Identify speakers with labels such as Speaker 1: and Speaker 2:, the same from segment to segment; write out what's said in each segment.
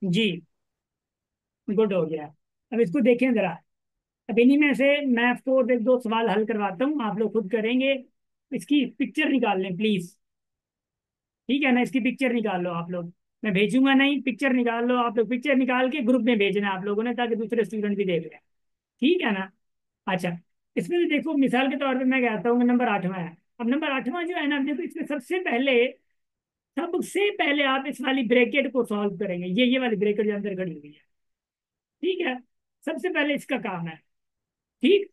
Speaker 1: जी, good हो गया। अब इसको देखें जरा। अब इन्हीं में से मैं आपको एक दो सवाल हल करवाता हूँ, आप लोग खुद करेंगे। इसकी पिक्चर निकाल लें प्लीज। ठीक है ना, इसकी पिक्चर निकाल लो आप लोग। मैं भेजूंगा नहीं, पिक्चर निकाल लो आप लोग। पिक्चर निकाल के ग्रुप में भेजना आप लोगों ने, ताकि दूसरे स्टूडेंट भी देख लें। ठीक है ना। अच्छा, इसमें भी देखो, मिसाल के तौर पे मैं कहता हूँ नंबर 8वां है। अब नंबर 8वां जो है ना, देखो इसमें सबसे पहले आप इस वाली ब्रैकेट को सॉल्व करेंगे। ये वाली ब्रैकेट जो अंदर खड़ी हुई है। ठीक है, सबसे पहले इसका काम है। ठीक,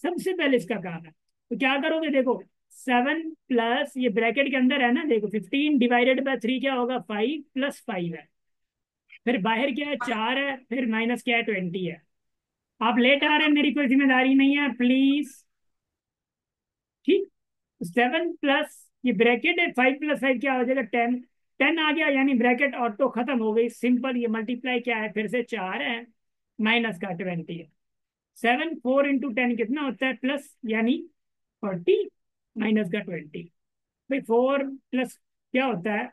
Speaker 1: सबसे पहले इसका काम है। तो क्या करोगे, देखो 7 प्लस, ये ब्रैकेट के अंदर है ना, देखो 15 डिवाइडेड बाय 3 क्या होगा, 5 + 5 है। फिर बाहर क्या है, 4 है। फिर माइनस क्या है, 20 है। आप लेट आ रहे हैं, मेरी कोई जिम्मेदारी नहीं है, प्लीज। ठीक, 7 प्लस, ये ब्रैकेट है, 5 + 5 क्या हो जाएगा, 10। 10 आ गया, यानी ब्रैकेट ऑटो खत्म हो गई, सिंपल। ये मल्टीप्लाई क्या है, फिर से 4 है, माइनस का 20 है। 7 4 × 10 कितना होता है, प्लस, यानी 40, माइनस का 20। भाई 4 प्लस क्या होता है,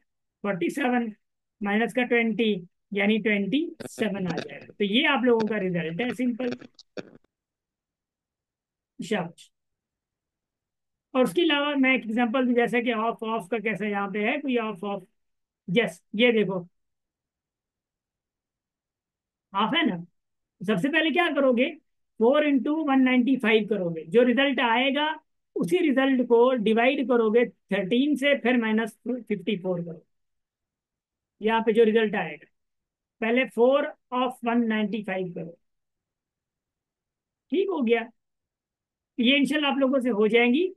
Speaker 1: 47, माइनस का 20, यानी 27 आ जाएगा। तो ये आप लोगों का रिजल्ट है, सिंपल। शाबाश। और उसके अलावा मैं एक एग्जांपल दूं, जैसे कि ऑफ ऑफ का कैसे यहाँ पे है कोई ऑफ ऑफ। यस, ये देखो, हाफ है ना। सबसे पहले क्या करोगे, 4 × 195 करोगे। जो रिजल्ट आएगा, उसी रिजल्ट को डिवाइड करोगे 13 से, फिर -54 करो। यहाँ पे जो रिजल्ट आएगा, पहले 4 ऑफ 195 करो। ठीक हो गया। ये इंशाल्लाह आप लोगों से हो जाएंगी,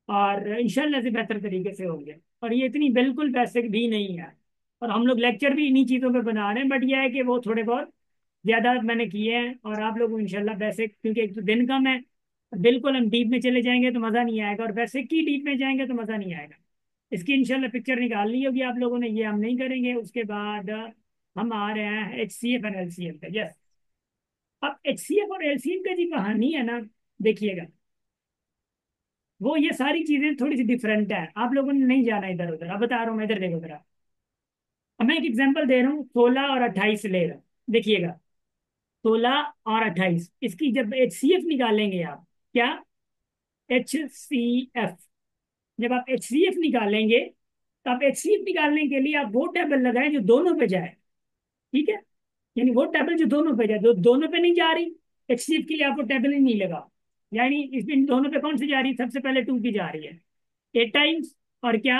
Speaker 1: और इंशाल्लाह से बेहतर तरीके से होंगे। और ये इतनी बिल्कुल बेसिक भी नहीं है। और हम लोग लेक्चर भी इन्हीं चीज़ों पे बना रहे हैं, बट यह है कि वो थोड़े बहुत ज़्यादा मैंने किए हैं। और आप लोग इंशाल्लाह बेसिक, क्योंकि एक तो दिन कम है, बिल्कुल हम डीप में चले जाएंगे तो मज़ा नहीं आएगा, और बेसिक की डीप में जाएंगे तो मज़ा नहीं आएगा। इसकी इंशाल्लाह पिक्चर निकाल ली होगी आप लोगों ने, ये हम नहीं करेंगे। उसके बाद हम आ रहे हैं HCF और LCM पे। यस, अब HCF और LCM का जी कहानी है ना, देखिएगा, वो ये सारी चीजें थोड़ी सी डिफरेंट है, आप लोगों ने नहीं जाना इधर उधर। अब बता रहा हूँ मैं, इधर देखो जरा। अब मैं एक एग्जांपल दे रहा हूँ, 16 और 28 ले रहा हूँ। देखिएगा, 16 और 28, इसकी जब HCF निकालेंगे आप, क्या, HCF, जब आप HCF निकालेंगे, तो आप HCF निकालने के लिए आप वो टेबल लगाएं जो दोनों पे जाए। ठीक है, यानी वो टेबल जो दोनों पे जाए, जो दोनों पे नहीं जा रही, HCF के लिए आपको टेबल ही नहीं लगा। यानी इसमें दोनों पे कौन सी जा रही है, सबसे पहले 2 की जा रही है 8 टाइम्स, और क्या,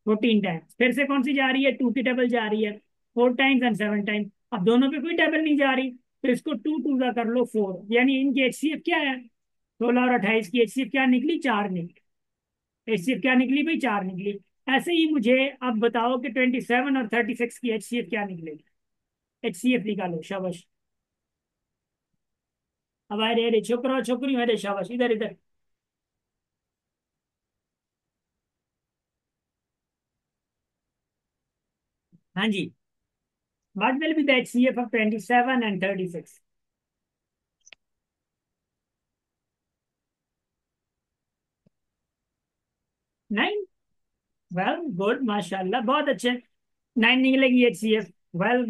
Speaker 1: 14 टाइम्स। फिर से कौन सी जा रही है, 2 की टेबल जा रही है 4 टाइम्स एंड 7 टाइम्स। अब दोनों पे कोई टेबल नहीं जा रही, तो इसको 2 2 का कर लो 4, यानी इनकी HCF क्या है, 16 और 28 की HCF क्या निकली, 4 निकली। HCF क्या निकली भाई, 4 निकली। ऐसे ही मुझे अब बताओ कि 27 और 36 की HCF क्या निकलेगी। HCF निकालो, शाबाश। अब अरे अरे छोकरा छोकरी, अरे शाबाश, इधर इधर। हाँ जी, what will be the HCF of 27 and 36? 9। Well good, माशाल्लाह, बहुत अच्छे। 9 निकलेगी HCF। वेल,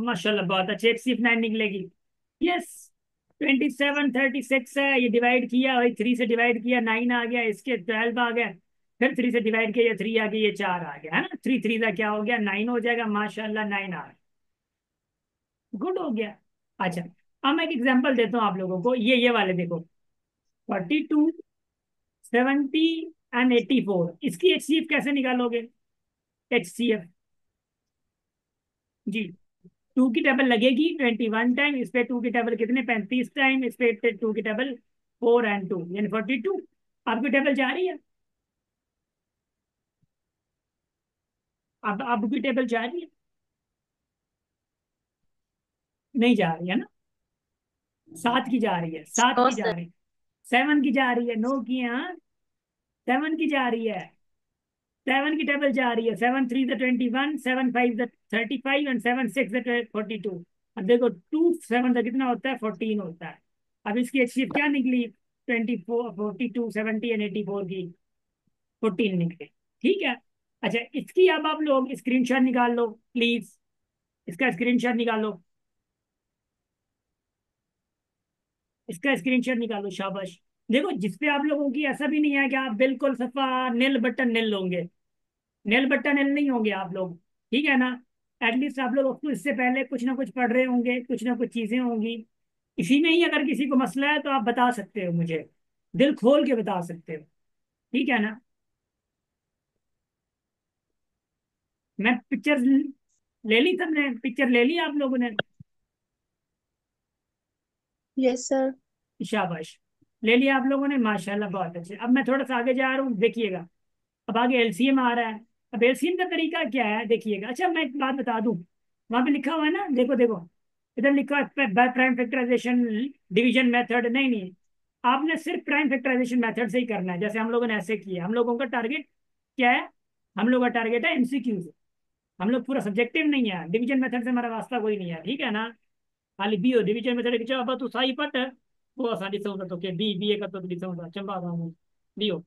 Speaker 1: माशाल्लाह, बहुत अच्छे, HCF 9 निकलेगी। यस, 27 36 है, ये डिवाइड किया वही 3 से डिवाइड किया, 9 आ गया, इसके 12 आ गया। फिर 3 से डिवाइड किया, 3 आ गया, ये 4 आ गया, है ना। 3 3 का क्या हो गया, 9 हो जाएगा, माशाल्लाह 9 आ गया। गुड हो गया। अच्छा, अब मैं एक एग्जांपल देता हूँ आप लोगों को, ये वाले देखो, 42 70 एंड 84, इसकी HCF कैसे निकालोगे। HCF, जी, 2 की टेबल लगेगी 21 टाइम, इस पे 2 की टेबल कितने, 35 टाइम, इस पे 2 की टेबल 4 एंड 2, यानी 42। आपकी टेबल जा रही है, अब आपकी टेबल जा रही है, नहीं जा रही है ना। 7 की जा रही है, 7
Speaker 2: नो
Speaker 1: की जा
Speaker 2: सर।
Speaker 1: रही है, 7 की जा रही है, 9 की, हाँ, 7 की जा रही है। 7 की टेबल जा रही है, 7 3 × 21, 7 5 × 35 एंड 7 6 × 42। अब देखो, 2 7 का कितना होता है, 14 होता है। अब इसकी HCF क्या निकली, 24 42 70 एंड 84 की 14 निकले। ठीक है। अच्छा, इसकी अब आप लोग स्क्रीनशॉट निकाल लो प्लीज। इसका स्क्रीनशॉट निकालो, इसका स्क्रीनशॉट निकालो, शाबाश। देखो जिसपे आप लोगों की ऐसा भी नहीं है कि आप बिल्कुल सफा नील बटन नील होंगे, नील बटन नील नहीं होंगे आप लोग, ठीक है ना। एटलीस्ट आप लोग उसको इससे पहले कुछ ना कुछ पढ़ रहे होंगे, कुछ ना कुछ चीजें होंगी। इसी में ही अगर किसी को मसला है तो आप बता सकते हो मुझे, दिल खोल के बता सकते हो, ठीक है ना। मैं पिक्चर ले ली, सबने पिक्चर ले ली आप लोगों ने?
Speaker 2: Yes sir.
Speaker 1: शाबाश, ले लिया आप लोगों ने, माशाल्लाह बहुत अच्छे। अब मैं थोड़ा सा आगे जा रहा हूँ, देखिएगा। अब आगे एलसीएम आ रहा है। अब एलसीएम का तरीका क्या है देखिएगा। अच्छा मैं एक बात बता दूं, वहां पे लिखा हुआ है ना, देखो देखो, इधर लिखा है by prime factorization division method. नहीं नहीं, आपने सिर्फ प्राइम फैक्टराइजेशन मेथड से ही करना है, जैसे हम लोगों ने ऐसे किया। हम लोगों का टारगेट क्या है? हम लोग का टारगेट है एमसीक्यू से। हम लोग पूरा सब्जेक्टिव नहीं है, डिवीजन मेथड से हमारा वास्ता कोई नहीं है, ठीक है ना। खाली बी हो डिवीजन मेथड की चाह तू साई पट वो आसानी से होता तो के बी बी ए का तो लिखा होता चंबा था बी हो।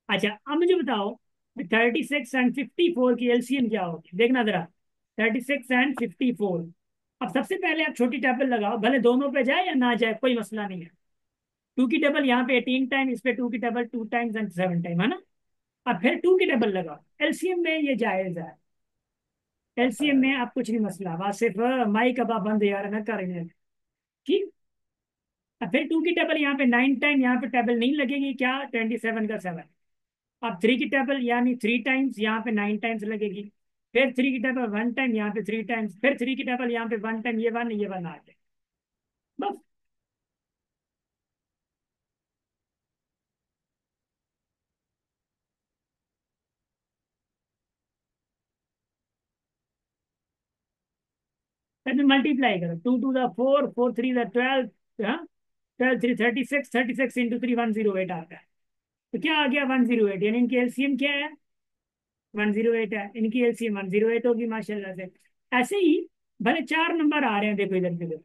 Speaker 1: अच्छा अब मुझे बताओ, 36 एंड 54 की एलसीएम क्या होगी, देखना जरा। 36 एंड 54। अब सबसे पहले आप छोटी टेबल लगाओ, भले दोनों पे जाए या ना जाए कोई मसला नहीं है। टू की टेबल यहाँ पे 18 टाइम, इस पे टू की टेबल 2 टाइम्स एंड 7 टाइम, है ना। अब फिर टू की टेबल लगाओ, एलसीएम में ये जायज है। एलसीएम में आप कुछ नहीं मसला, बस सिर्फ माइक अब आप बंद यार ना करेंगे, ठीक। अब फिर टू की टेबल यहाँ पे 9 टाइम, यहाँ पे टेबल नहीं लगेगी, क्या 27 का 7। अब थ्री की टेबल यानी 3 टाइम्स, यहाँ पे 9 टाइम्स लगेगी। फिर थ्री की टेबल 1 टाइम, यहाँ पे 3 टाइम्स। फिर थ्री की टेबल यहाँ पे 1 टाइम, ये वन आ जाए, बस। फिर मल्टीप्लाई करो, 2 टू द 4, 4 3 द 12, हाँ 12 3 36, 36 × 3 108 आता है। तो क्या आ गया 108, यानी इनकी एलसीएम क्या है? 108 है, इनकी एलसीएम 108 होगी माशाल्लाह से। ऐसे ही भले चार नंबर आ रहे हैं, देखो इधर देखो,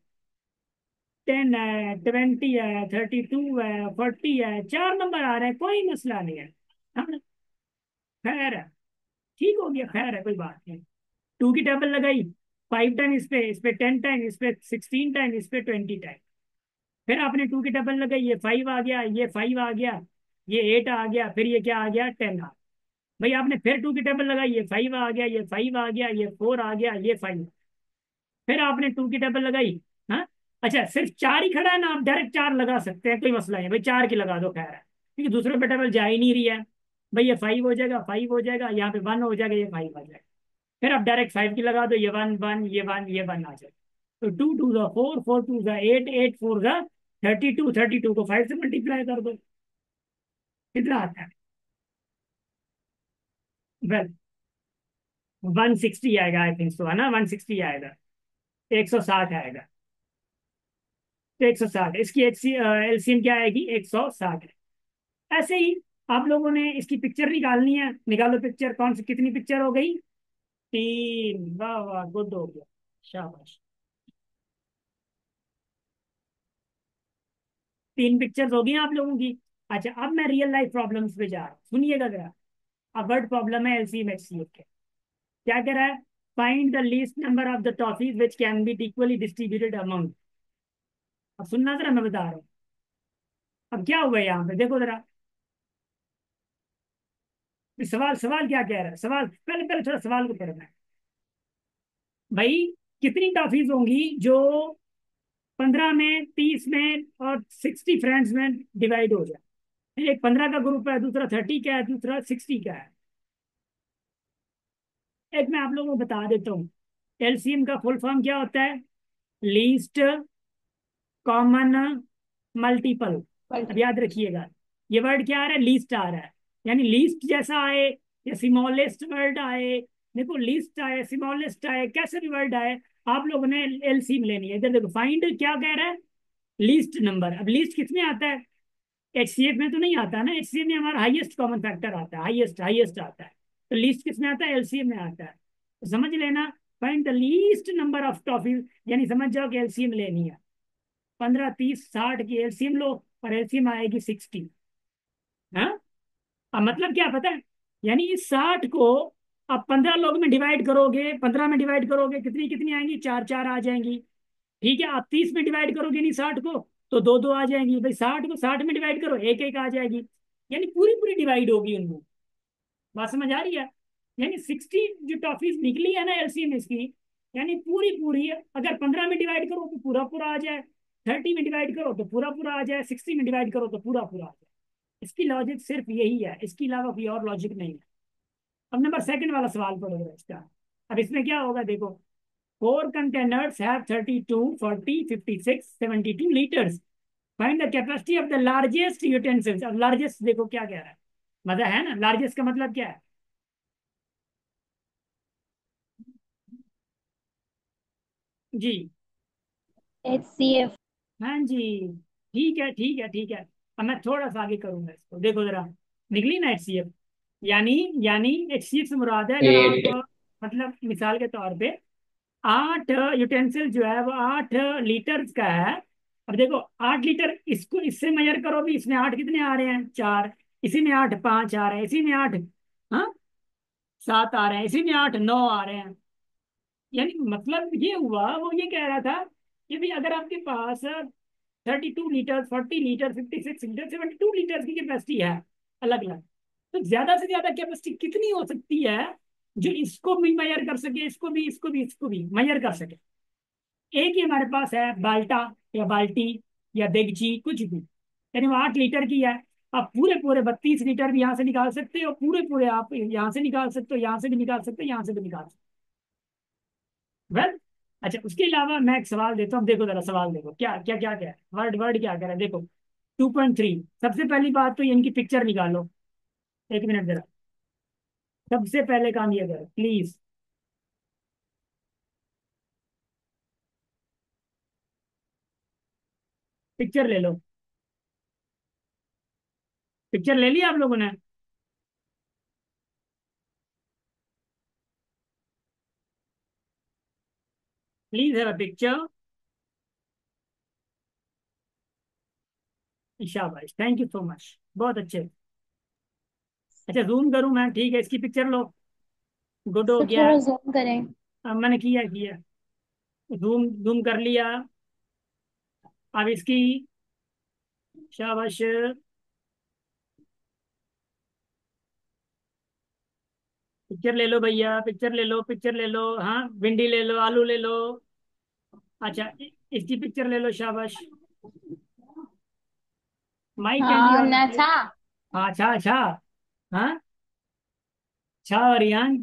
Speaker 1: 10 है, 20 है, 32 है, 40 है, चार नंबर आ रहे हैं, कोई मसला नहीं है। हाँ, खैर है, ठीक हो गया, खैर है, कोई बात नहीं। टू की टेबल लगाई, 5 टाइम इस पे 10 टाइम, इस पे 16 टाइम, इस पे 20 टाइम। फिर आपने टू की टेबल लगाई, ये 5 आ गया, ये 5 आ गया, ये 8 आ गया, फिर ये क्या आ गया 10 आ। भाई आपने फिर टू की टेबल लगाई, ये 5 आ गया, ये 5 आ गया, ये 4 आ गया, ये 5। फिर आपने टू की टेबल लगाई। हाँ, अच्छा सिर्फ चार ही खड़ा है ना, आप डायरेक्ट चार लगा सकते हैं, कोई मसला नहीं भाई, चार की लगा दो, खैर है, क्योंकि दूसरे पे टेबल जा ही नहीं रही है। भाई ये 5 हो जाएगा, 5 हो जाएगा, यहाँ पे 1 हो जाएगा, ये 5 आ जाएगा। फिर आप डायरेक्ट 5 की लगा दो, ये 1 1, ये 1 आ जाएगा। तो 2 2 द 4, 4 2 द 8, 8 4 द 32, 32 को 5 से मल्टीप्लाई कर दो, कितना आता है? वेल 160 आएगा, आई थिंक सो, है ना, 160 आएगा, 160 आएगा। तो 160, इसकी एलसीएम क्या आएगी? 160 है। ऐसे ही आप लोगों ने इसकी पिक्चर निकालनी है, निकालो पिक्चर, कौन सी कितनी पिक्चर हो गई? 3, वाह वाह, गुड हो गया, शाबाश। 3 पिक्चर्स हो गई आप लोगों की। अच्छा अब मैं रियल लाइफ प्रॉब्लम्स पे जा रहा हूँ, सुनिएगा जरा। अब वर्ड प्रॉब्लम है एलसीएम एचसीएफ के। क्या कह रहा है? Find the least number of the toffees which can be equally distributed among. अब सुनना जरा, मैं बता रहा हूँ। अब क्या हुआ यहाँ पे, देखो जरा। सवाल सवाल क्या कह रहा है, सवाल पहले पहले थोड़ा सवाल को पढ़ना है। भाई कितनी टॉफीज होंगी जो 15 में, 30 में और 60 फ्रेंड्स में डिवाइड हो जाए? एक 15 का ग्रुप है, दूसरा 30 का है, दूसरा 60 का है। एक मैं आप लोगों को बता देता हूँ, एलसीएम का फुल फॉर्म क्या होता है? Least common multiple. अब याद रखिएगा, ये वर्ड क्या आ रहा है? लीस्ट आ रहा है, यानी लीस्ट जैसा आए या स्मॉलेस्ट वर्ड आए, देखो लीस्ट आए, स्मॉलेस्ट आए, कैसे भी वर्ड आए, आप लोगों ने एलसीएम लेनी है। इधर देखो, फाइंड क्या कह रहा है? Least number. अब लीस्ट किसमें आता है? एचसीएफ में तो नहीं आता ना, एचसीएफ में हमारा हाईएस्ट कॉमन फैक्टर आता है, हाईएस्ट हाईएस्ट आता है। तो लीस्ट किसमें आता है? एलसीएम में आता है। तो समझ लेना, find the least number of toffees, यानी समझ जाओ कि एलसीएम लेनी है। 15 30 60 की एलसीएम लो, और एलसीएम आएगी 60। हाँ, अब मतलब क्या पता है? यानी इस 60 को अब 15 लोग में डिवाइड करोगे, 15 में डिवाइड करोगे, कितनी कितनी आएंगी, चार चार आ जाएंगी। ठीक है, आप 30 में डिवाइड करोगे नहीं 60 को, तो दो दो आ जाएंगी भाई। 60 को 60 में डिवाइड करो, एक एक आ जाएगी। यानी पूरी पूरी डिवाइड होगी उनको। बात समझ आ रही है? यानी 60 जो टॉफीज निकली है ना एलसीएम इसकी, यानी पूरी पूरी, अगर 15 में डिवाइड करो तो पूरा पूरा आ जाए, 30 में डिवाइड करो तो पूरा पूरा आ जाए, 60 में डिवाइड करो तो पूरा पूरा आ जाए। इसकी लॉजिक सिर्फ यही है, इसके अलावा कोई और लॉजिक नहीं है। अब नंबर सेकंड वाला सवाल पढ़ो इसका। अब इसमें क्या होगा देखो, four containers have 32, 40, 56, 72 litres. Find the capacity of the largest utensils. अब लार्जेस्ट देखो क्या कह रहा है, मजा है ना, लार्जेस्ट का मतलब क्या है? जी।
Speaker 2: HCF।
Speaker 1: हाँ जी, ठीक है ठीक है ठीक है। अब मैं थोड़ा सा आगे करूंगा इसको, देखो जरा। निकली ना HCF, यानी HCF से मुराद है, अगर आप
Speaker 3: 8।
Speaker 1: मतलब मिसाल के तौर पे 8 यूटेंसिल जो है वो 8 लीटर का है। अब देखो 8 लीटर, इसको इससे मेजर करो भी, इसमें 8 कितने आ रहे हैं, 4। इसी में 8 5 आ रहे हैं, इसी में 8 हाँ 7 आ रहे हैं, इसी में 8 9 आ रहे हैं। यानी मतलब ये हुआ, वो ये कह रहा था कि भाई अगर आपके पास 32 लीटर, 40 लीटर, 56 लीटर, 72 लीटर की कैपेसिटी है अलग अलग, तो ज्यादा से ज्यादा कैपेसिटी कितनी हो सकती है जो इसको भी मेजर कर सके, इसको भी, इसको भी, इसको भी मेजर कर सके। एक ही हमारे पास है बाल्टा या बाल्टी या देगची कुछ भी, यानी वो 8 लीटर की है। आप पूरे पूरे 32 लीटर भी यहाँ से निकाल सकते हो, पूरे पूरे आप यहाँ से निकाल सकते हो, यहाँ से भी निकाल सकते हो, यहाँ से भी निकाल सकते हो। वेल, अच्छा उसके अलावा मैं एक सवाल देता हूँ, देखो जरा सवाल देखो क्या क्या क्या क्या है, वर्ड वर्ड क्या कह रहा है देखो। 2.3, सबसे पहली बात तो इनकी पिक्चर निकालो। एक मिनट जरा, सबसे पहले काम ये करो प्लीज, पिक्चर ले लो। पिक्चर ले लिया आप लोगों ने? Please have a picture. शाबाश, थैंक यू सो मच, बहुत अच्छे। अच्छा जूम करूं मैं, ठीक है, इसकी पिक्चर लो। गुड हो
Speaker 2: सर
Speaker 1: गया।
Speaker 2: थोड़ा जूम करें।
Speaker 1: अब मैंने किया किया, जूम जूम कर लिया। अब इसकी, शाबाश, पिक्चर ले लो भैया, पिक्चर ले लो, पिक्चर ले लो, हाँ भिंडी ले लो, आलू ले लो। अच्छा इसकी पिक्चर ले लो, शाबाश। माइक कैन बी
Speaker 2: हाँ
Speaker 1: ऑन।
Speaker 2: ना था।
Speaker 1: हाँ अच्छा अच्छा, हाँ अच्छा रियान,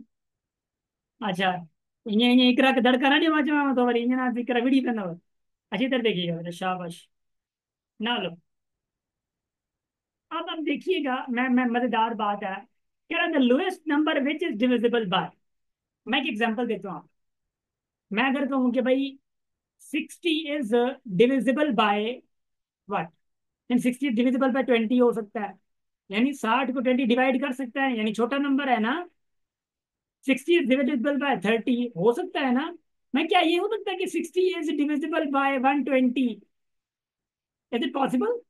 Speaker 1: अच्छा इन्हें इकरा के दड़का ना जो मचवा तो वरी इन्हें ना इकरा वीडियो करना हो। अच्छी तरह देखिएगा बेटा, शाबाश। ना लो। अब देखिएगा, मैं मजेदार बात है, कह रहा the lowest number which is divisible by. मैं एक एग्जांपल देता हूँ आपको। मैं अगर कहूँ कि भाई 60 इज डिविजिबल बाय व्हाट, यानी 60 डिविजिबल बाय 20 हो सकता है, यानी 60 को 20 डिवाइड कर सकता है, यानी छोटा नंबर है ना। 60 इज डिविजिबल बाय 30 हो सकता है ना। मैं क्या ये हो सकता है कि 60 is divisible by 120? Is it possible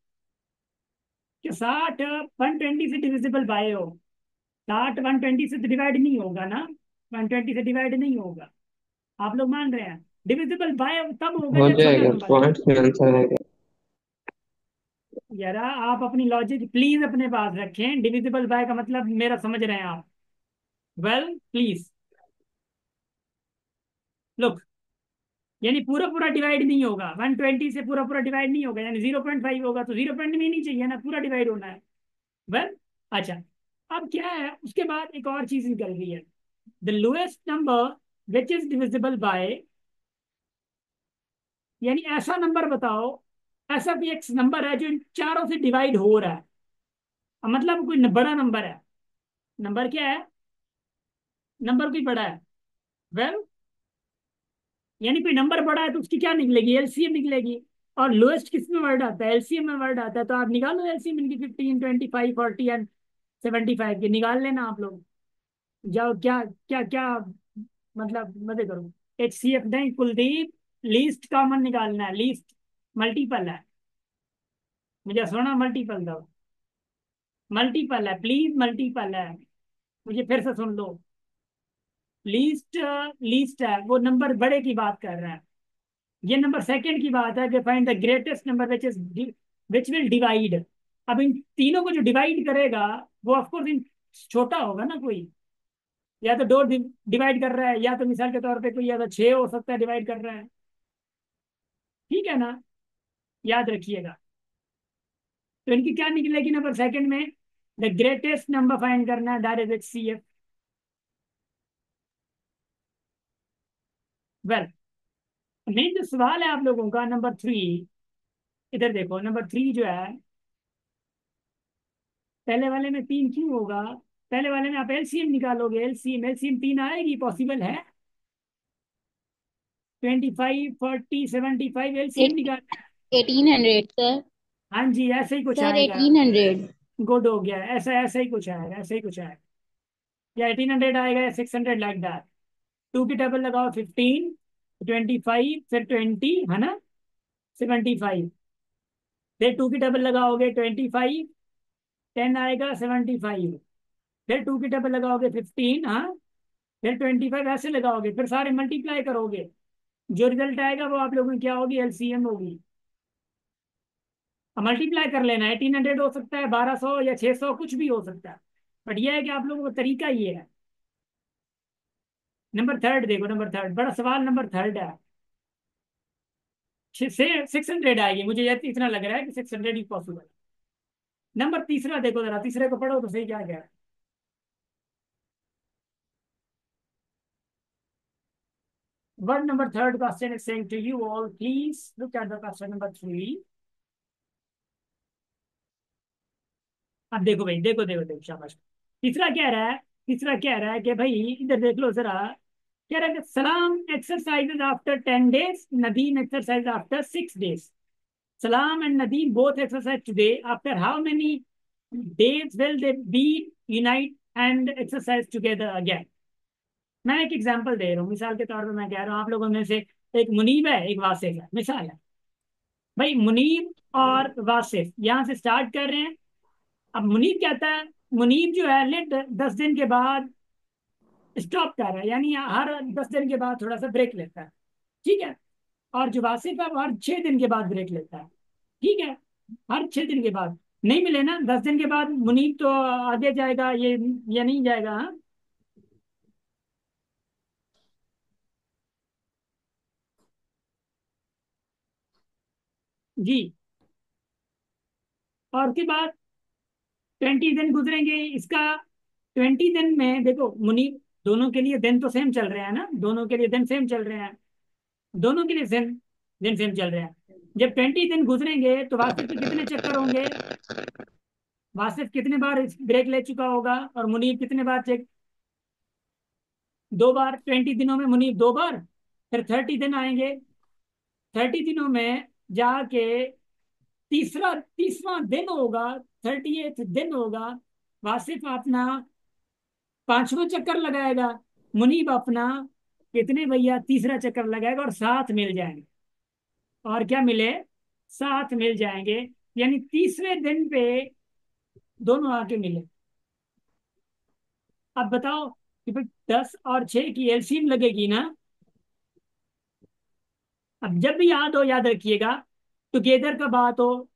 Speaker 1: कि 60 120 से डिविजिबल बाय हो? 60 120 से डिवाइड नहीं होगा ना, 120 से डिवाइड नहीं होगा। आप लोग मान रहे हैं? डिविजिबल बाय तब होगा
Speaker 3: हो
Speaker 1: जब छोटा
Speaker 3: जाएगा,
Speaker 1: नंबर है।
Speaker 3: पॉइंट्स में आंसर है क्या?
Speaker 1: यारा आप अपनी लॉजिक प्लीज अपने पास रखें, डिविजिबल बाय का मतलब मेरा समझ रहे हैं आप? वेल प्लीज लुक, यानी पूरा पूरा डिवाइड नहीं होगा, 120 से पूरा पूरा डिवाइड नहीं होगा, यानी 0.5 होगा, तो 0 पॉइंट में ही नहीं चाहिए ना, पूरा डिवाइड होना है। वेल, अच्छा अब क्या है, उसके बाद एक और चीज निकल रही है, the lowest number which is divisible by, यानी ऐसा नंबर बताओ, ऐसा भी एक नंबर है जो इन चारों से डिवाइड हो रहा है। अब मतलब कोई बड़ा नंबर है, नंबर क्या है, नंबर कोई बड़ा है। वेल, यानी कोई नंबर बड़ा है तो उसकी क्या निकलेगी, एलसीएम निकलेगी। और लोएस्ट किस में वर्ड आता है, एलसीएम में वर्ड आता है, तो आप निकालो एलसीएम इनकी, 15, 25, 40 एंड 75 की निकाल लेना आप लोग। जाओ, क्या क्या क्या, मतलब मजे करो। HCF नहीं कुलदीप, लीस्ट कॉमन निकालना है, लीस्ट मल्टीपल है, मुझे सुना मल्टीपल दो, मल्टीपल है प्लीज, मल्टीपल है, मुझे फिर से सुन लो। लीस्ट, लीस्ट है वो नंबर बड़े की बात कर रहा है। ये नंबर सेकंड की बात है कि find the greatest number which will divide. अब इन तीनों को जो डिवाइड करेगा वो ऑफकोर्स इन छोटा होगा ना कोई, या तो दो डिवाइड कर रहा है, या तो मिसाल के तौर पे कोई या तो छह हो सकता है डिवाइड कर रहा है। ठीक है ना, याद रखिएगा। तो इनकी क्या निकलेगी नंबर सेकंड में, द ग्रेटेस्ट नंबर फाइंड करना है, that is HCF। Well, main जो सवाल है आप लोगों का नंबर 3, इधर देखो नंबर 3 जो है, पहले वाले में 3 क्यों होगा? पहले वाले में आप एलसीएम निकालोगे, एलसीएम एलसीएम 3 आएगी, पॉसिबल है। 25, 40, 75 एलसीएम निकाल।
Speaker 2: 1800 सर।
Speaker 1: हाँ जी, ऐसे ही कुछ
Speaker 2: सर
Speaker 1: आएगा।
Speaker 2: 1800।
Speaker 1: गुड हो गया, ऐसा ऐसा ही कुछ आएगा, ऐसा ही कुछ आएगा। या 1800 आएगा या 600, लाइक दैट। टू की टेबल लगाओ, 15, 25, फिर 20, है ना, 75। फिर टू की टेबल लगाओगे 25, 10 आएगा 75। फिर टू की टेबल लगाओगे 15, हाँ, फिर 25 ऐसे लगाओगे, फिर सारे मल्टीप्लाई करोगे, जो रिजल्ट आएगा वो आप लोगों की क्या होगी, एलसीएम होगी। अब मल्टीप्लाई कर लेना, 1800 हो सकता है, 1200 या 600, कुछ भी हो सकता है। बट यह है कि आप लोगों का तरीका ये है। नंबर थर्ड देखो, नंबर थर्ड बड़ा सवाल, नंबर थर्ड है। 600 आएगी, मुझे ये इतना लग रहा है कि 600 ही पॉसिबल। नंबर तीसरा देखो जरा, तीसरे को पढ़ो तो सही, क्या क्या है। What number third question is saying to you all, please look at the question number 3. अब देखो भाई, देखो देखो देखो, शाबाश। तीसरा कह रहा है, तीसरा कह रहा है कि भाई इधर देख लो जरा। कह रहा है कि सलाम exercises after 10 days, Nadeem exercise after 6 days। Salam and Nadeem both exercise today. After how many days will they be unite and exercise together again? मैं एक एग्जांपल दे रहा हूँ, मिसाल के तौर पे मैं कह रहा हूँ आप लोगों में से एक मुनीब है, एक वासिफ है, मिसाल है। भाई मुनीब और वासिफ यहाँ से स्टार्ट कर रहे हैं। अब मुनीब कहता है, मुनीब जो है लेट 10 दिन के बाद स्टॉप कर रहा है, यानी हर 10 दिन के बाद थोड़ा सा ब्रेक लेता है। ठीक है। और जो वासिफ है वो हर 6 दिन के बाद ब्रेक लेता है। ठीक है। हर 6 दिन के बाद। नहीं मिले ना 10 दिन के बाद, मुनीब तो आगे जाएगा, ये नहीं जाएगा, हाँ। जी। और उसके बाद 20 दिन गुजरेंगे इसका। 20 दिन में देखो मुनीब, दोनों के लिए दिन तो सेम चल रहे हैं ना, दोनों के लिए दिन सेम चल रहे हैं, दोनों के लिए सेम दिन सेम चल रहे हैं। जब 20 दिन गुजरेंगे तो वासिफ के कितने चक्कर होंगे, वासिफ कितने बार ब्रेक ले चुका होगा, और मुनीब कितने बार चेक, 2 बार। 20 दिनों में मुनीब 2 बार। फिर 30 दिन आएंगे, 30 दिनों में जाके तीसरा तीसरा दिन होगा, 38 दिन होगा। वासिफ अपना 5वां चक्कर लगाएगा, मुनीब अपना कितने भैया तीसरा चक्कर लगाएगा, और साथ मिल जाएंगे। और क्या मिले, साथ मिल जाएंगे। यानी तीसरे दिन पे दोनों आके मिले। अब बताओ कि भाई 10 और 6 की एलसीएम लगेगी ना। अब जब भी याद हो, याद रखिएगा, टुगेदर का बात हो,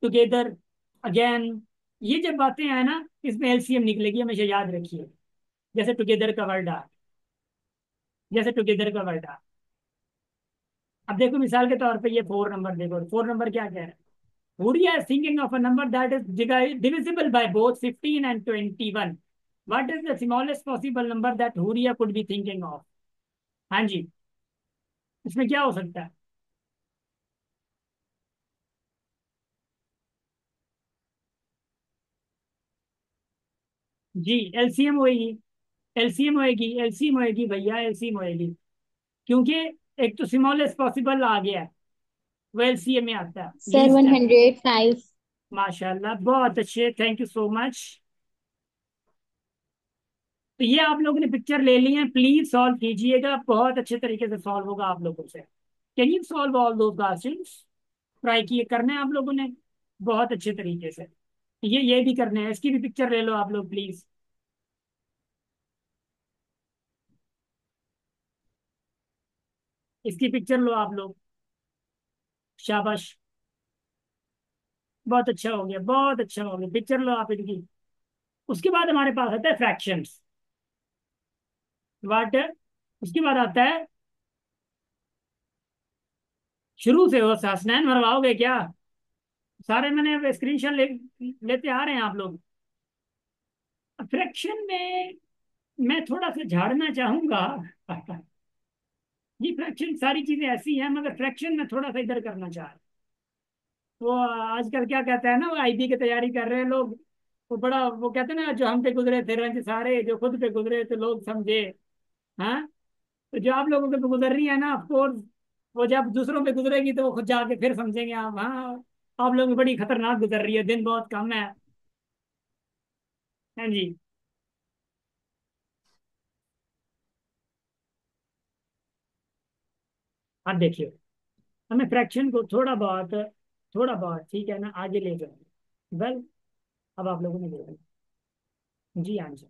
Speaker 1: टुगेदर अगेन, ये जब बातें हैं ना, इसमें एलसीएम निकलेगी, हमेशा याद रखिए। जैसे टुगेदर का वर्ड आ, जैसे टुगेदर का वर्ड आ। अब देखो मिसाल के तौर पे ये 4 नंबर देखो, 4 नंबर क्या कह रहा है। Huria is thinking of a number that is divisible by both 15 and 21. What is the smallest possible number that Huria could be thinking of? हाँ जी, इसमें क्या हो सकता है? जी, एलसीएम होएगी, एलसीएम होएगी, एलसीएम होएगी भैया, एलसीएम होएगी। क्योंकि एक तो स्मॉलेस्ट पॉसिबल आ गया है, वो एलसीएम में आता है,
Speaker 2: सर
Speaker 1: लीस्ट है।
Speaker 2: 105।
Speaker 1: माशाल्लाह, बहुत अच्छे, थैंक यू सो मच। तो ये आप लोगों ने पिक्चर ले ली है, प्लीज सॉल्व कीजिएगा, बहुत अच्छे तरीके से सॉल्व होगा आप लोगों से। Can you solve all those questions? Try किए करने हैं आप लोगों ने, बहुत अच्छे तरीके से। ये भी करने हैं, इसकी भी पिक्चर ले लो आप लोग प्लीज। इसकी पिक्चर लो आप लोग। शाबाश, बहुत अच्छा हो गया, बहुत अच्छा हो गया, पिक्चर लो आप इनकी। उसके बाद हमारे पास आता है फ्रैक्शंस। वाट, उसके बाद आता है, शुरू से हो हसनैन, मरवाओगे क्या? सारे मैंने स्क्रीनशॉट लेते आ रहे हैं आप लोग। फ्रैक्शन में मैं थोड़ा सा झाड़ना चाहूंगा। ये फ्रैक्शन सारी चीजें ऐसी हैं, मगर फ्रैक्शन में थोड़ा सा इधर करना चाह रहा हूं। वो आजकल क्या कहता है ना, वो आईबी की तैयारी कर रहे हैं लोग, वो बड़ा वो कहते हैं ना, जो हम पे गुजरे थे रंज सारे, जो खुद पे गुजरे तो लोग समझे। हाँ, तो जो आप लोगों के पे गुजर रही है ना, ऑफकोर्स, वो जब दूसरों पे गुजरेगी तो वो खुद जाके फिर समझेंगे आप। हाँ, आप लोगों की बड़ी खतरनाक गुजर रही है, दिन बहुत कम है। हाँ जी। अब देखिए, हमें फ्रैक्शन को थोड़ा बहुत ठीक है ना आगे ले जाए। वेल, अब आप लोगों ने देखा। जी आंसर।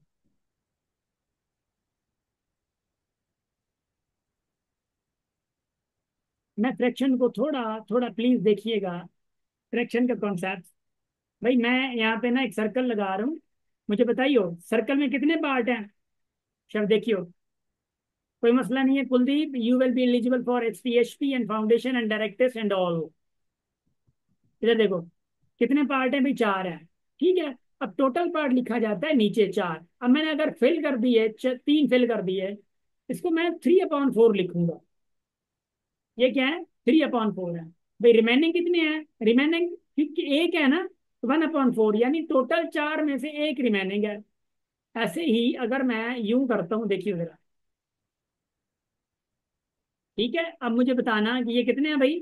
Speaker 1: मैं फ्रैक्शन को थोड़ा थोड़ा प्लीज देखिएगा, फ्रैक्शन का कॉन्सेप्ट। भाई मैं यहाँ पे ना एक सर्कल लगा रहा हूँ, मुझे बताइए सर्कल में कितने पार्ट हैं। शब्द देखियो, कोई मसला नहीं है Kuldeep, you will be eligible for HPHP and foundation and direct test and all. इधर देखो, कितने पार्ट हैं भाई? चार है। ठीक है, अब टोटल पार्ट लिखा जाता है नीचे चार। अब मैंने अगर फिल कर दिए, तीन फिल कर दिए, इसको मैं 3/4 लिखूंगा। ये क्या है? 3/4 है। भाई रिमेनिंग कितने हैं? रिमेनिंग क्योंकि एक है ना, 1/4, यानी टोटल चार में से एक रिमेनिंग है। ऐसे ही अगर मैं यूं करता हूं, देखिए जरा। ठीक है, अब मुझे बताना कि ये कितने हैं भाई।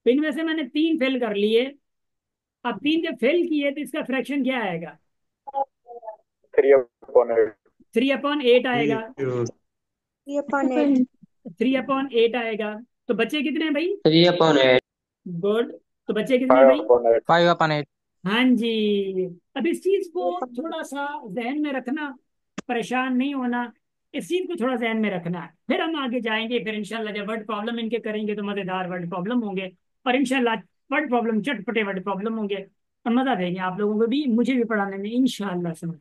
Speaker 1: तो इनमें से मैंने तीन फेल कर लिए। अब तीन जब फेल किए तो इसका फ्रैक्शन क्या आएगा?
Speaker 3: 3/8।
Speaker 1: 3/8 आएगा।
Speaker 4: Zero.
Speaker 2: 3/8.
Speaker 1: 3/8 आएगा। तो बच्चे कितने हैं भाई?
Speaker 5: 3/8.
Speaker 1: गुड। तो बच्चे कितने हैं
Speaker 3: फाइव
Speaker 1: भाई?
Speaker 3: Upon eight
Speaker 4: 5/8.
Speaker 1: हाँ जी। अब इस चीज को थोड़ा सा जहन में रखना, परेशान नहीं होना। इस चीज को थोड़ा जहन में रखना है, फिर हम आगे जाएंगे। फिर इंशाल्लाह जब वर्ड प्रॉब्लम इनके करेंगे तो मजेदार वर्ड प्रॉब्लम होंगे। और इंशाल्लाह वर्ड प्रॉब्लम चटपटे वर्ड प्रॉब्लम होंगे, और मजा देंगे आप लोगों को भी, मुझे भी पढ़ाने में इंशाल्लाह समझ।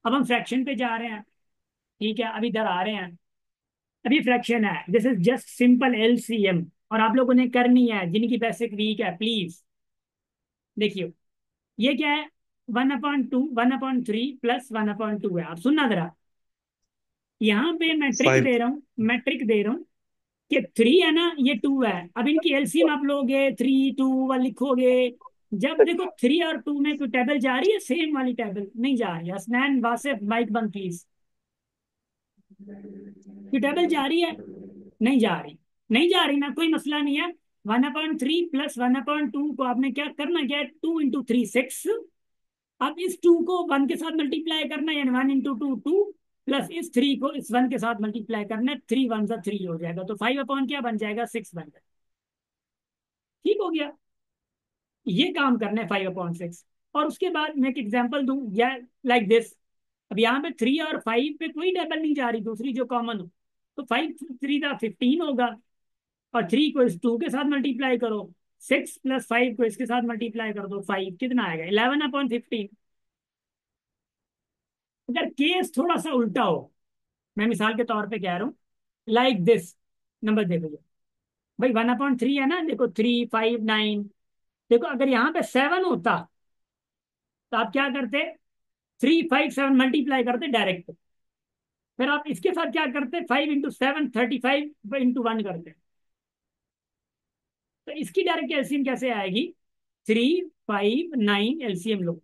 Speaker 1: अब हम फ्रैक्शन पे जा रहे हैं। ठीक है, अभी इधर आ रहे हैं। अभी फ्रैक्शन है, this is just simple LCM। और आप लोगों ने करनी है, जिनकी बेसिक वीक है प्लीज देखियो। ये क्या है? 1/2, 1/3 प्लस 1/2 है। आप सुनना जरा, यहाँ पे मैं ट्रिक
Speaker 4: 5.
Speaker 1: दे रहा हूँ, मैं ट्रिक दे रहा हूँ कि 3 है ना, ये 2 है। अब इनकी एलसीएम आप लोगे, 3 2 वाली लिखोगे। जब देखो 3 और 2 में कोई टेबल जा रही है, सेम वाली टेबल नहीं जा रही है। हसनैन वासिफ माइक बंद प्लीज। कोई टेबल जा रही है? नहीं जा रही। नहीं जा रही ना, कोई मसला नहीं है। 1/3 प्लस 1/2 को आपने क्या करना, क्या है, 2 × 3 6। अब इस 2 को 1 के साथ मल्टीप्लाई करना है, यानी 1 × 2 2, प्लस इस 3 को इस 1 के साथ मल्टीप्लाई करना है, 3 1 3 हो जाएगा। तो 5 क्या बन जाएगा? 6 बन जाएगा। ठीक हो गया। ये काम करना है 5/6। और उसके बाद मैं एक एग्जांपल दूं, या लाइक दिस। अब यहाँ पे 3 और 5 पे कोई टेबल नहीं जा रही, दूसरी जो कॉमन हो। तो 5 3 15 होगा। और 3 को इस 2 के साथ मल्टीप्लाई करो, 6 प्लस 5 को इसके साथ मल्टीप्लाई कर दो, 5 कितना आएगा? 11/15। अगर केस थोड़ा सा उल्टा हो, मैं मिसाल के तौर पे कह रहा हूँ, लाइक दिस। नंबर देखो ये, भाई 1/3 है ना, देखो 3 5 9। देखो अगर यहाँ पे 7 होता तो आप क्या करते? 3 5 7 मल्टीप्लाई करते डायरेक्ट। फिर आप इसके साथ क्या करते? 5 × 7 35 × 1 करते। तो इसकी डायरेक्ट एलसीएम कैसे आएगी? 3 5 9 एलसीएम लो,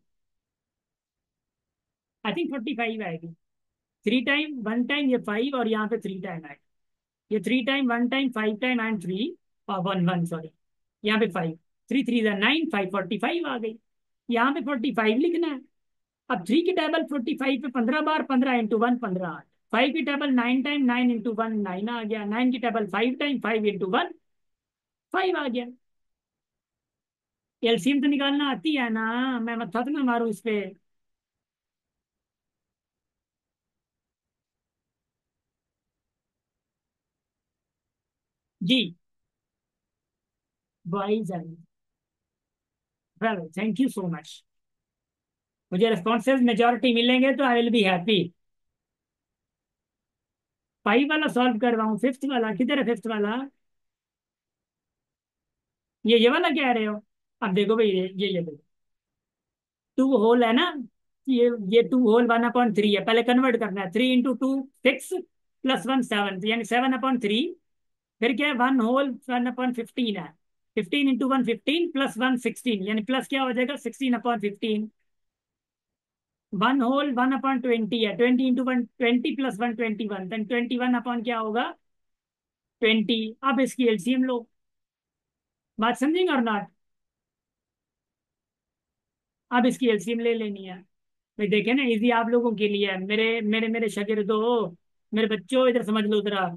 Speaker 1: आई थिंक 45 आएगी। 3 टाइम 1 टाइम ये 5, और यहाँ पे 3 टाइम आएगा। ये 3 time 1 time 5 time and 3 one one sorry, यहाँ पे 5। 3 3 9, 5 45 आ गई। यहाँ पे 45 लिखना है। अब 3 की टेबल 45 पे 15 बार, 15 × 1 15। 5 की टेबल 9 टाइम 9 × 1 9 आ गया। 9 की टेबल 5 टाइम 5 × 1 5 आ गया। एलसीएम तो निकालना आती है ना, मैं मत्था तो ना मारूं इस पे। जी, boys and well, thank you so much. मुझे रिस्पॉन्सेज मेजोरिटी मिलेंगे तो आई विल बी हैप्पी। 5 वाला सॉल्व कर रहा हूँ, 5th वाला किधर है? 5th वाला ये वाला कह रहे हो? अब देखो भाई, ये देखो, टू होल है ना, ये टू होल 1/3 है। पहले कन्वर्ट करना है, 3 × 2 6 प्लस 1 7, यानी 7/3। फिर क्या है, 1 होल 1/15 है। 15 × 1 15 प्लस 1 16, यानी प्लस क्या हो जाएगा, 16/15। 1 होल 1/20 है, 20 × 1 20 प्लस 1 21, देन 21 अपॉन क्या होगा, 20। अब इसकी एलसीएम लो। बात समझेंगे और नॉट? अब इसकी एलसीएम ले लेनी है। भाई देखे ना, इजी आप लोगों के लिए है, मेरे मेरे मेरे शागिर्दो, मेरे बच्चों, इधर समझ लो जरा।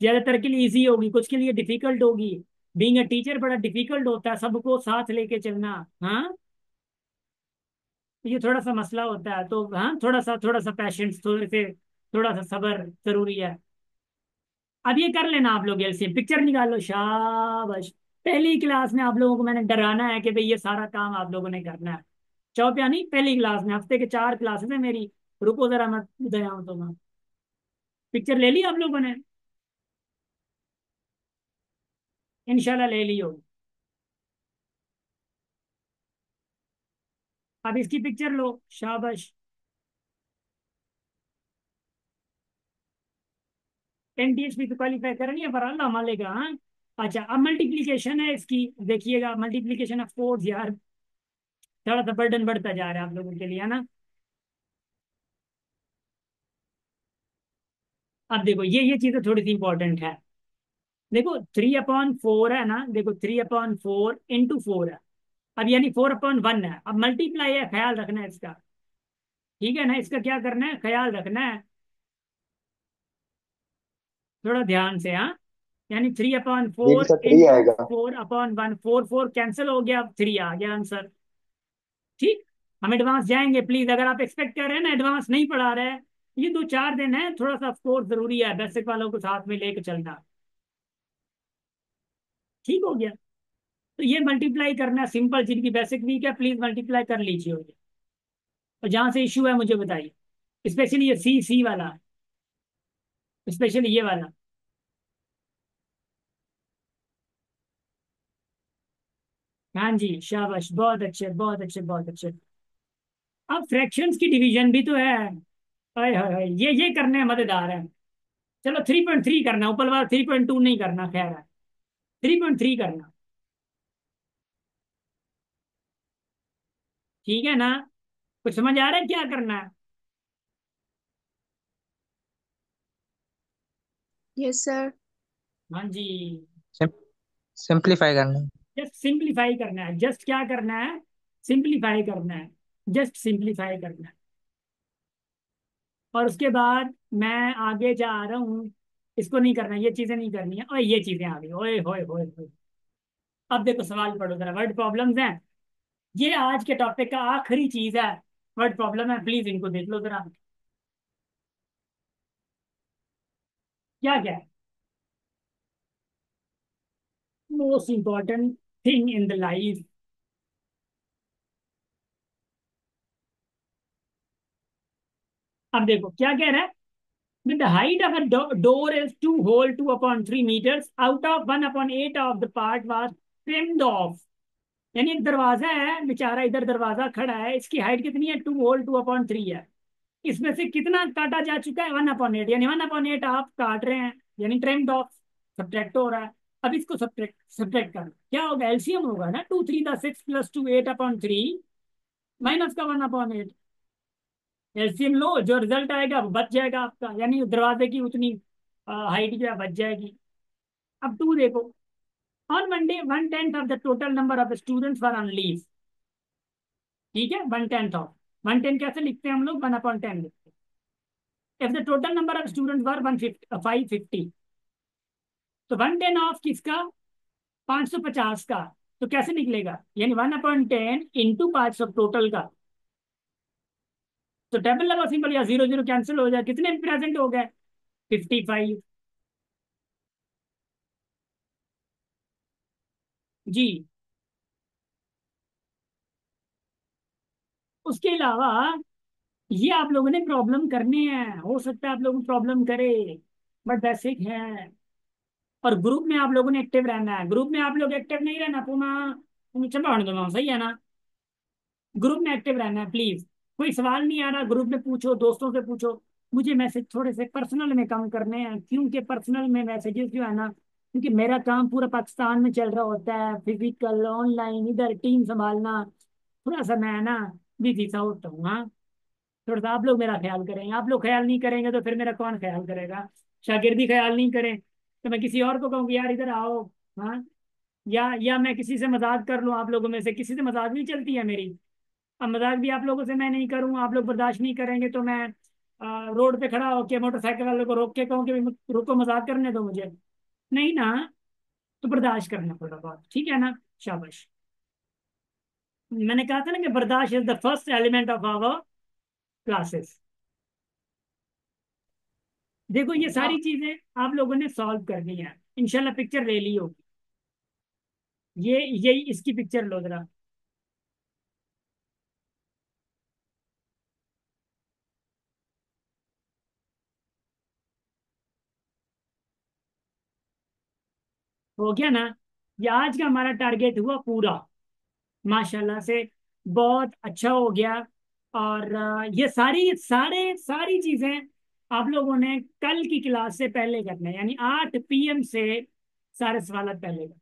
Speaker 1: ज्यादातर के लिए इजी होगी, कुछ के लिए डिफिकल्ट होगी। बीइंग अ टीचर बड़ा डिफिकल्ट होता है, सबको साथ लेके चलना। हाँ, ये थोड़ा सा मसला होता है, तो हाँ, थोड़ा सा पैशेंस, थोड़ा सा सब्र जरूरी है। अब ये कर लेना आप लोग, एलसीएम पिक्चर निकालो, शाबाश। पहली क्लास में आप लोगों को मैंने डराना है कि भाई ये सारा काम आप लोगों ने करना है। चौपिया नहीं, पहली क्लास में, हफ्ते के 4 क्लासेस है मेरी। रुको जरा, मैं उधर आऊँ तो मैं, पिक्चर ले ली आप लोगों ने? इंशाल्लाह ले ली होगी। अब इसकी पिक्चर लो, शाबाश। 10 THP तो क्वालिफाई करनी है, पर अल्लाह मालेगा। हाँ, अच्छा, अब मल्टीप्लीकेशन है इसकी, देखिएगा मल्टीप्लीकेशन ऑफ कोड्स यार, थोड़ा सा बर्डन बढ़ता जा रहा है आप लोगों के लिए, है ना? अब देखो, ये चीजें थोड़ी सी इंपॉर्टेंट है। देखो 3/4 है ना, देखो 3/4 × 4 है। अब यानी 4/1 है, अब मल्टीप्लाई है, ख्याल रखना है इसका। ठीक है ना, इसका क्या करना है, ख्याल रखना है, थोड़ा ध्यान से। हाँ, यानी थ्री अपॉन
Speaker 3: ये भी
Speaker 1: फोर
Speaker 3: सर 3
Speaker 1: इंटू
Speaker 3: आएगा।
Speaker 1: 4/1, 4 4 कैंसिल हो गया, 3 आ गया आंसर। ठीक। हम एडवांस जाएंगे प्लीज, अगर आप एक्सपेक्ट कर रहे हैं ना एडवांस नहीं पढ़ा रहे हैं, ये 2 4 दिन है, थोड़ा सा स्कोर जरूरी है, बेसिक वालों को साथ में लेके चलना। ठीक हो गया? तो ये मल्टीप्लाई करना सिंपल, जिनकी बेसिक वीक है प्लीज मल्टीप्लाई कर लीजिए। और जहां से इशू है मुझे बताइए, स्पेशली ये सी सी वाला, स्पेशली ये वाला। हाँ जी, शाबाश, बहुत अच्छे, बहुत अच्छे, बहुत अच्छे। अब फ्रैक्शंस की डिवीजन भी तो है। हाय हाय हाय, ये करने में मजेदार है। चलो 3.3 करना, ऊपर वाला 3.2 नहीं करना, खैर है, 3.3 करना। ठीक है ना? कुछ समझ आ रहा है क्या करना है?
Speaker 2: Yes sir.
Speaker 1: हाँ जी।
Speaker 3: सिंप्लीफाई करना।
Speaker 1: जस्ट सिंप्लीफाई करना है, जस्ट क्या करना है, सिंप्लीफाई करना है, जस्ट सिंप्लीफाई करना है। और उसके बाद मैं आगे जा रहा हूँ, इसको नहीं करना, ये चीजें नहीं करनी है, और ये चीजें आ गई, ओए होए होए होए। अब देखो सवाल पढ़ो जरा, वर्ड प्रॉब्लम्स हैं, ये आज के टॉपिक का आखिरी चीज है। वर्ड प्रॉब्लम है, प्लीज इनको देख लो जरा, क्या क्या है। Most important thing in the life. अब देखो क्या कह रहा है, with the height of a door is 2 whole 2/3 meters, out of 1/8 of the part was trimmed off। यानी एक दरवाजा है बेचारा, इधर दरवाजा खड़ा है, इसकी हाइट कितनी है, 2 whole 2/3 है। इसमें से कितना काटा जा चुका है, 1/8, यानी 1/8 आप काट रहे हैं, यानी ट्रिम्ड ऑफ, सब्ट्रैक्ट हो रहा है। अब इसको सब्ट्रैक्ट सब्ट्रैक्ट करना, क्या होगा, एलसीएम होगा ना, 2 3 6 प्लस 2 8/3 माइनस का 1/8। एलसीएम लो, जो रिजल्ट आएगा वो बच जाएगा आपका, यानी दरवाजे की उतनी हाइट जो है बच जाएगी। अब टू देखो, on Monday 1/10 of the total number of students were on leave. ठीक है, 1/10 ऑफ, 1/10 कैसे लिखते हैं हम लोग, 1/10 लिखते हैं। If the total number of student वर 550, तो 1/10 ऑफ किसका, 550 का, तो कैसे निकलेगा, यानी 1/10 इंटू 500 टोटल का। तो टेबल लगा सिंपल, या 0 0 कैंसिल हो जाए, कितने प्रेजेंट हो गए, 55। जी। उसके अलावा ये आप लोगों ने प्रॉब्लम करने हैं, हो सकता है आप लोगों को प्रॉब्लम करे, बट बेसिक है। और ग्रुप में आप लोगों ने एक्टिव रहना है। ग्रुप में आप लोग एक्टिव नहीं रहना तुम्हें चंपा दूंगा, सही है ना? ग्रुप में एक्टिव रहना है प्लीज। कोई सवाल नहीं आ रहा, ग्रुप में पूछो, दोस्तों से पूछो। मुझे मैसेज थोड़े से पर्सनल में कम करने हैं, क्योंकि पर्सनल में मैसेजेस जो है ना, क्योंकि मेरा काम पूरा पाकिस्तान में चल रहा होता है, फिजिकल ऑनलाइन इधर टीम संभालना, थोड़ा सा मैं ना बिजी सा होता हूँ। हाँ, थोड़ा सा आप लोग मेरा ख्याल करें। आप लोग ख्याल नहीं करेंगे तो फिर मेरा कौन ख्याल करेगा? शागिर्दी ख्याल नहीं करें तो मैं किसी और को कहूँगी यार इधर आओ। हाँ, या मैं किसी से मजाक कर लूँ, आप लोगों में से किसी से मजाक नहीं चलती है मेरी। अब मजाक भी आप लोगों से मैं नहीं करूँ, आप लोग बर्दाश्त नहीं करेंगे तो मैं रोड पे खड़ा होकर मोटरसाइकिल वाले को रोक के कहूँ कि भी रुको मजाक करने दो मुझे। नहीं ना, तो बर्दाश्त करना थोड़ा बहुत, ठीक है ना? शाबाश। मैंने कहा था ना कि बर्दाश्त is the first element of our classes. देखो ये सारी चीजें आप लोगों ने सॉल्व करनी है। इंशाल्लाह पिक्चर ले ली होगी। ये यही इसकी पिक्चर लो जरा। हो गया ना? ये आज का हमारा टारगेट हुआ पूरा, माशाल्लाह से। बहुत अच्छा हो गया। और ये सारी चीजें आप लोगों ने कल की क्लास से पहले करना है, यानी 8 PM से सारे सवाल पहले करना।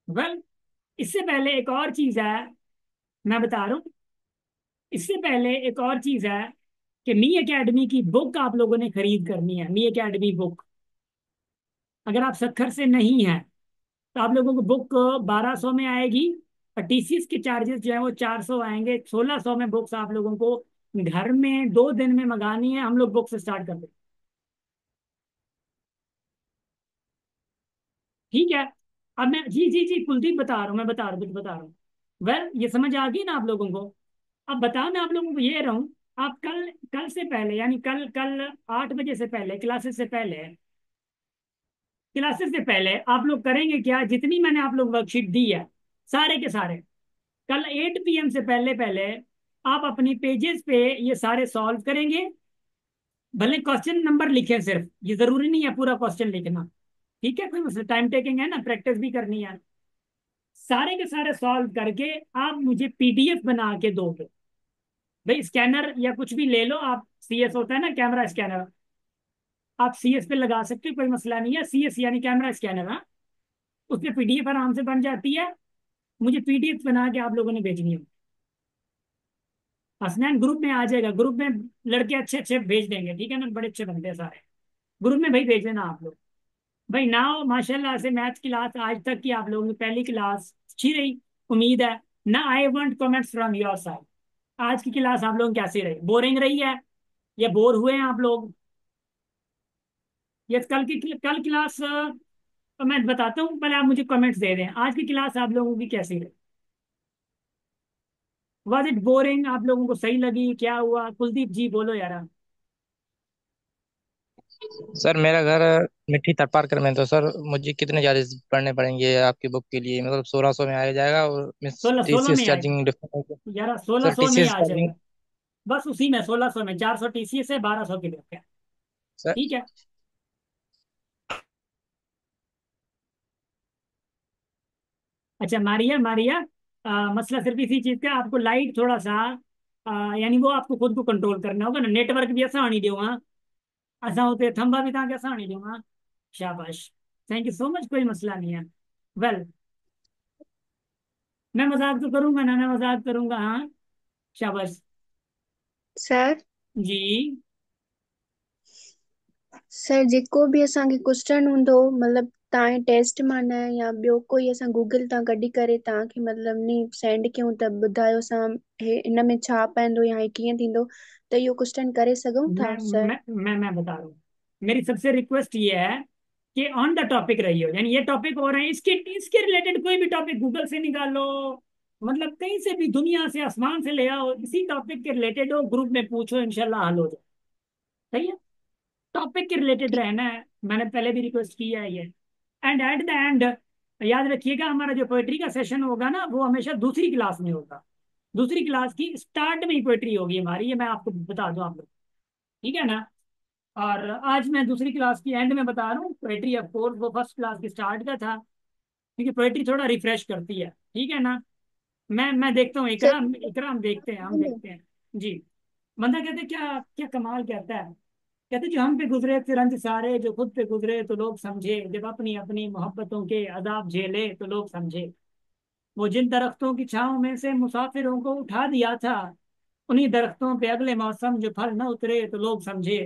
Speaker 1: वेल, इससे पहले एक और चीज है, मैं बता रहा हूँ। इससे पहले एक और चीज है कि मी एकेडमी की बुक आप लोगों ने खरीद करनी है। मी एकेडमी बुक, अगर आप सत्तर से नहीं है तो आप लोगों को बुक 1200 में आएगी। और टीसीएस के चार्जेस जो है वो 400 आएंगे। 1600 में बुक्स आप लोगों को घर में 2 दिन में मंगानी है। हम लोग बुक से स्टार्ट कर दें, ठीक है? अब मैं जी जी जी कुलदीप बता रहा हूँ, मैं बता रहा हूँ, कुछ बता रहा हूँ। वेल, ये समझ आ गई ना आप लोगों को? अब बताओ, मैं आप लोगों को ये रहा हूँ। आप कल कल से पहले, यानी कल कल 8 बजे से पहले, क्लासेस से पहले आप लोग करेंगे क्या? जितनी मैंने आप लोग वर्कशीट दी है, सारे के सारे कल 8 PM से पहले पहले आप अपनी पेजेस पे ये सारे सॉल्व करेंगे। भले क्वेश्चन नंबर लिखें सिर्फ, ये जरूरी नहीं है पूरा क्वेश्चन लिखना, ठीक है? कोई टाइम टेकिंग है ना, प्रैक्टिस भी करनी है। सारे के सारे सॉल्व करके आप मुझे पीडीएफ बना के दोगे। भाई स्कैनर या कुछ भी ले लो आप, सीएस होता है ना, कैमरा स्कैनर। आप सीएस पे लगा सकते हो, कोई मसला नहीं है। सीएस यानी कैमरा स्कैनर। हाँ, उसमें पीडीएफ आराम से बन जाती है। मुझे पीडीएफ बना के आप लोगों ने भेजनी है। हसनैन ग्रुप में आ जाएगा, ग्रुप में लड़के अच्छे अच्छे भेज देंगे, ठीक है ना? बड़े अच्छे बनते हैं सारे। ग्रुप में भाई भेज देना आप लोग। भाई नाउ माशाल्लाह से मैथ्स क्लास आज तक की आप लोगों की पहली क्लास अच्छी रही, उम्मीद है ना। I want comments from your side. आज की क्लास आप लोगों की कैसी रही? बोरिंग रही है या बोर हुए हैं आप लोग? ये कल क्लास मैं बताता हूँ, पहले आप मुझे कमेंट्स दे दें। आज की क्लास आप लोगों की कैसी रही? Was it boring? आप लोगों को सही लगी? क्या हुआ? कुलदीप जी बोलो यार।
Speaker 3: सर मेरा घर मिट्टी तटपारकर में, तो सर मुझे कितने चार्जेस पड़ने पड़ेंगे आपकी बुक के लिए? मतलब 1600 में आ जाएगा, और मिस
Speaker 1: 1600
Speaker 3: टीसीएस
Speaker 1: में आएगा
Speaker 3: चार्जिंग डिफरेंट?
Speaker 1: यार, सोलह
Speaker 3: सर
Speaker 1: सौ में ही
Speaker 3: टीसीएस
Speaker 1: आ
Speaker 3: चार्जिंग।
Speaker 1: जाएगा। बस उसी में 1600 में 400 टीसीएस है, 1200 की बुक है।
Speaker 3: सर
Speaker 1: ठीक है। अच्छा मारिया मारिया, मसला सिर्फ इसी चीज का, आपको लाइट थोड़ा सा यानी वो आपको खुद को कंट्रोल करना होगा ना। नेटवर्क भी ऐसा आनी दो। हाँ, ऐसा होते थंबा भी तक ऐसा आनी दो। हाँ, शाबाश, थैंक यू सो मच, कोई मसला नहीं है। वेल, मैं मजाक तो करूंगा ना, मैं मजाक करूंगा। हाँ, शाबाश।
Speaker 2: सर
Speaker 1: जी।
Speaker 2: सर जेको बि असांखे क्वेश्चन हूंदो मतलब तव्हांजे टेस्ट मां न या ॿियो कोई असां गूगल तां कढी करे तव्हांखे मतलब नी सेंड कयूं त ॿुधायो असां हे इन में छा पवंदो या हे कीअं थींदो, त इहो क्वेश्चन करे सघूं
Speaker 1: मैं
Speaker 2: था सर?
Speaker 1: मैं मैं बता रहा हूँ। मेरी सबसे रिक्वेस्ट ये है कि ऑन द टॉपिक रहियो, यानी ये टॉपिक हो रहे हैं, इसके इसके रिलेटेड कोई भी टॉपिक गूगल से निकालो, मतलब कहीं से भी, दुनिया से, आसमान से ले आओ, इसी टॉपिक के रिलेटेड हो, ग्रुप में पूछो, इंशाल्लाह हल हो जाए। सही है? टॉपिक के रिलेटेड रहना है, मैंने पहले भी रिक्वेस्ट किया है ये। एंड एट द एंड याद रखिएगा, हमारा जो पोएट्री का सेशन होगा ना, वो हमेशा दूसरी क्लास में होगा। दूसरी क्लास की स्टार्ट में ही पोएट्री होगी हमारी, ये मैं आपको बता दूं आप लोग। ठीक है ना। और आज मैं दूसरी क्लास की एंड में बता रहा हूँ, पोएट्री ऑफ कोर्स वो फर्स्ट क्लास की स्टार्ट का था, क्योंकि पोएट्री थोड़ा रिफ्रेश करती है। ठीक है ना। मैं देखता हूँ, इकराम
Speaker 2: चलिए
Speaker 1: इकराम देखते हैं, हम
Speaker 2: बोले।
Speaker 1: देखते हैं। जी। बंदा कहते क्या क्या कमाल कहता है। कहते जो हम पे गुजरे थे रंज सारे, जो खुद पे गुजरे तो लोग समझे, जब अपनी अपनी मोहब्बतों के अदाब झेले तो लोग समझे। वो जिन दरख्तों की छांव में से मुसाफिरों को उठा दिया था, उन्हीं दरख्तों पे अगले मौसम जो फल न उतरे तो लोग समझे।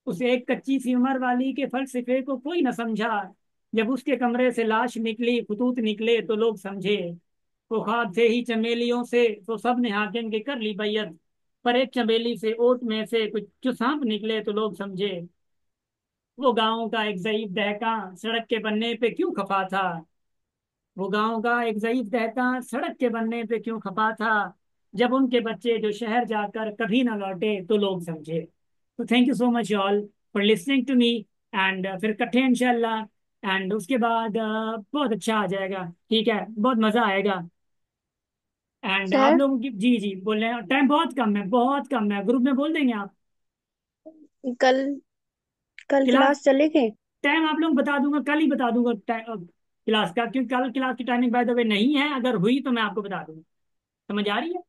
Speaker 1: उस एक कच्ची सी उम्र वाली के फलसफे को कोई न समझा, जब उसके कमरे से लाश निकली खतूत निकले तो लोग समझे। वो ख्वाब थे ही चमेलियों से, तो सब ने हाकिम के कर ली बैयत, पर एक चमेली से ओट में से कुछ जो सांप निकले तो लोग समझे। वो गाँव का एक ज़ईफ दहका सड़क के बनने पे क्यों खफा था, वो गांव का एक ज़ईफ दहका सड़क के बनने पे क्यों खपा था, जब उनके बच्चे जो शहर जाकर कभी ना लौटे तो लोग समझे। तो thank you so much all for listening to me. And फिर इकट्ठे इंशाल्लाह। एंड उसके बाद बहुत अच्छा आ जाएगा। ठीक है, बहुत मजा आएगा। एंड आप
Speaker 2: सर,
Speaker 1: लोगों की, जी जी बोल रहे हैं, टाइम बहुत कम है, बहुत कम है, ग्रुप में बोल देंगे आप।
Speaker 2: कल कल
Speaker 1: क्लास
Speaker 2: क्लास चलेंगे?
Speaker 1: टाइम आप लोग बता दूंगा, कल ही बता दूंगा क्लास का, क्योंकि कल क्लास की टाइमिंग बाय द वे नहीं है, अगर हुई तो मैं आपको बता दूंगा। समझ आ रही है।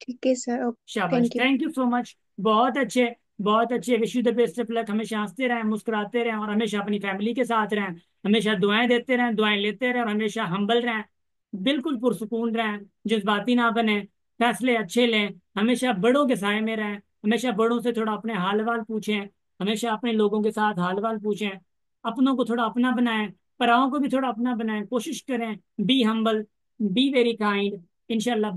Speaker 2: ठीक है सर, ओके,
Speaker 1: शाबाश,
Speaker 2: thank you.
Speaker 1: Thank you so much. बहुत अच्छे, बहुत अच्छे। Wish you the best of luck. हमेशा हंसते रहें, मुस्कुराते रहें, और हमेशा अपनी फैमिली के साथ रहें। हमेशा दुआएं देते रहें, दुआएं लेते रहें, और हमेशा हम्बल रहें। बिल्कुल पुरसुकून रहें, जज्बाती ना बने, फैसले अच्छे लें। हमेशा बड़ों के साए में रहें। हमेशा बड़ों से थोड़ा अपने हाल वाल पूछें। हमेशा अपने लोगों के साथ हाल वाल पूछें। अपनों को थोड़ा अपना बनाएं, पराओं को भी थोड़ा अपना बनाएं। कोशिश करें, be humble, be very kind. इंशाल्लाह।